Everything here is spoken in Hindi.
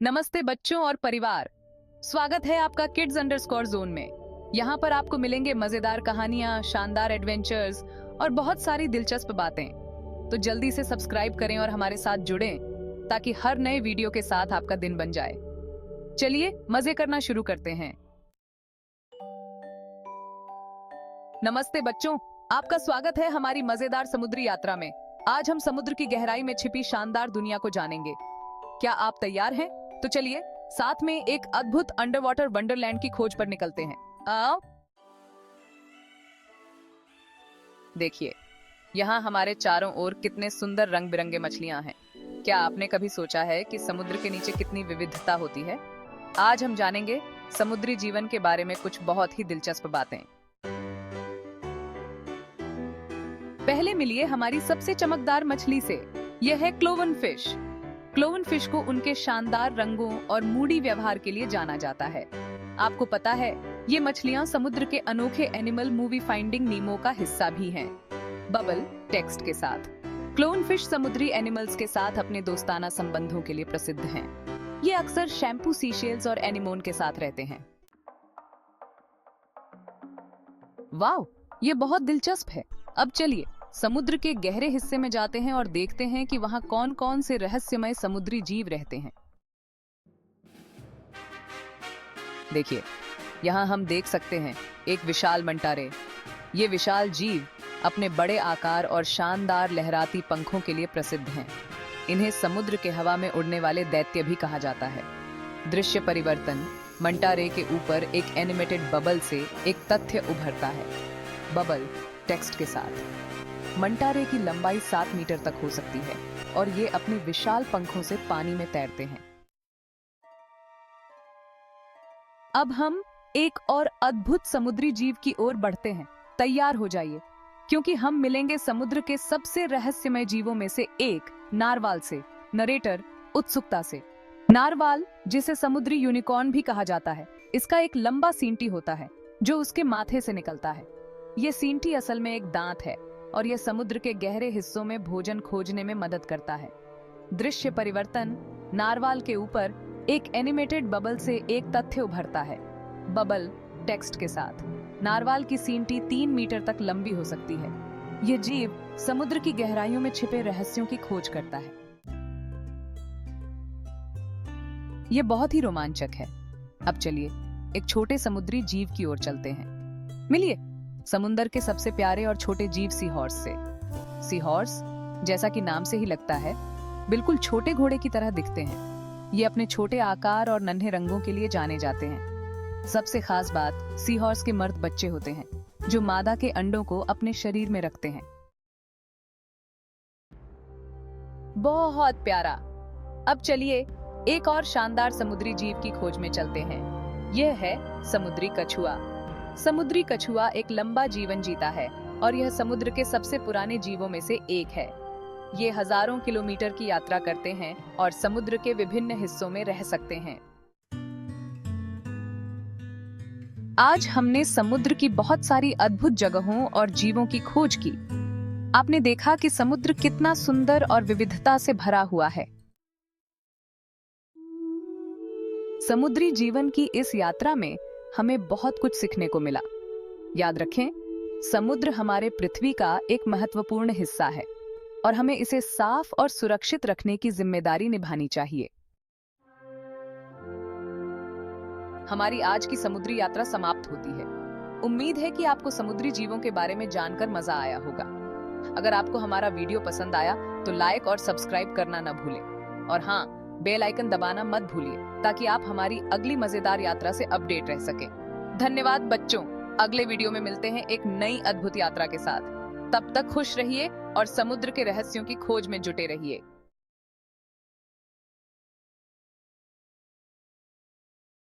नमस्ते बच्चों और परिवार। स्वागत है आपका किड्स अंडरस्कोर जोन में। यहाँ पर आपको मिलेंगे मजेदार कहानियाँ, शानदार एडवेंचर्स और बहुत सारी दिलचस्प बातें। तो जल्दी से सब्सक्राइब करें और हमारे साथ जुड़ें ताकि हर नए वीडियो के साथ आपका दिन बन जाए। चलिए मजे करना शुरू करते हैं। नमस्ते बच्चों, आपका स्वागत है हमारी मजेदार समुद्री यात्रा में। आज हम समुद्र की गहराई में छिपी शानदार दुनिया को जानेंगे। क्या आप तैयार हैं? तो चलिए साथ में एक अद्भुत अंडर वाटर वंडरलैंड की खोज पर निकलते हैं। आओ देखिए, यहाँ हमारे चारों ओर कितने सुंदर रंग बिरंगे मछलियाँ हैं। क्या आपने कभी सोचा है कि समुद्र के नीचे कितनी विविधता होती है? आज हम जानेंगे समुद्री जीवन के बारे में कुछ बहुत ही दिलचस्प बातें। पहले मिलिए हमारी सबसे चमकदार मछली से। यह है क्लोवन फिश। क्लोवन फिश को उनके शानदार रंगों और मूडी व्यवहार के लिए जाना जाता है। आपको पता है, ये मछलियां समुद्र के अनोखे एनिमल मूवी फाइंडिंग नीमो का हिस्सा भी हैं। बबल टेक्स्ट के साथ क्लोवन फिश समुद्री एनिमल्स के साथ अपने दोस्ताना संबंधों के लिए प्रसिद्ध हैं। ये अक्सर शैम्पू, सीशेल्स और एनिमोन के साथ रहते हैं। वाह, ये बहुत दिलचस्प है। अब चलिए समुद्र के गहरे हिस्से में जाते हैं और देखते हैं कि वहां कौन कौन से रहस्यमय समुद्री जीव रहते हैं। देखिए, यहाँ हम देख सकते हैं एक विशाल मंटारे। ये विशाल जीव अपने बड़े आकार और शानदार लहराती पंखों के लिए प्रसिद्ध हैं। इन्हें समुद्र के हवा में उड़ने वाले दैत्य भी कहा जाता है। दृश्य परिवर्तन। मंटारे के ऊपर एक एनिमेटेड बबल से एक तथ्य उभरता है। बबल टेक्स्ट के साथ मंटारे की लंबाई 7 मीटर तक हो सकती है और ये अपने विशाल पंखों से पानी में तैरते हैं। अब हम एक और अद्भुत समुद्री जीव की ओर बढ़ते हैं। तैयार हो जाइए, क्योंकि हम मिलेंगे समुद्र के सबसे रहस्यमय जीवों में से एक, नारवाल से। नरेटर उत्सुकता से। नारवाल, जिसे समुद्री यूनिकॉर्न भी कहा जाता है, इसका एक लंबा सींटी होता है जो उसके माथे से निकलता है। ये सींटी असल में एक दांत है और यह समुद्र के गहरे हिस्सों में भोजन खोजने में मदद करता है। दृश्य परिवर्तन। नारवाल के ऊपर एक एनिमेटेड बबल से एक तथ्य उभरता है। बबल टेक्स्ट के साथ नारवाल की सींटी 3 मीटर तक लंबी हो सकती है। यह जीव समुद्र की गहराइयों में छिपे रहस्यों की खोज करता है। यह बहुत ही रोमांचक है। अब चलिए एक छोटे समुद्री जीव की ओर चलते हैं। मिलिए समुंदर के सबसे प्यारे और छोटे जीव सी हॉर्स से। सी हॉर्स, जैसा कि नाम से ही लगता है, बिल्कुल छोटे घोड़े की तरह दिखते हैं। ये अपने छोटे आकार और नन्हे रंगों के लिए जाने जाते हैं। सबसे खास बात, सी हॉर्स के मर्द बच्चे होते हैं जो मादा के अंडों को अपने शरीर में रखते हैं। बहुत प्यारा। अब चलिए एक और शानदार समुद्री जीव की खोज में चलते हैं। यह है समुद्री कछुआ। समुद्री कछुआ एक लंबा जीवन जीता है और यह समुद्र के सबसे पुराने जीवों में से एक है। ये हजारों किलोमीटर की यात्रा करते हैं और समुद्र के विभिन्न हिस्सों में रह सकते हैं। आज हमने समुद्र की बहुत सारी अद्भुत जगहों और जीवों की खोज की। आपने देखा कि समुद्र कितना सुंदर और विविधता से भरा हुआ है। समुद्री जीवन की इस यात्रा में हमें बहुत कुछ सीखने को मिला। याद रखें, समुद्र हमारे पृथ्वी का एक महत्वपूर्ण हिस्सा है और हमें इसे साफ और सुरक्षित रखने की जिम्मेदारी निभानी चाहिए। हमारी आज की समुद्री यात्रा समाप्त होती है। उम्मीद है कि आपको समुद्री जीवों के बारे में जानकर मजा आया होगा। अगर आपको हमारा वीडियो पसंद आया तो लाइक और सब्सक्राइब करना न भूलें। और हाँ, बेल आइकन दबाना मत भूलिए ताकि आप हमारी अगली मजेदार यात्रा से अपडेट रह सकें। धन्यवाद बच्चों। अगले वीडियो में मिलते हैं एक नई अद्भुत यात्रा के साथ। तब तक खुश रहिए और समुद्र के रहस्यों की खोज में जुटे रहिए।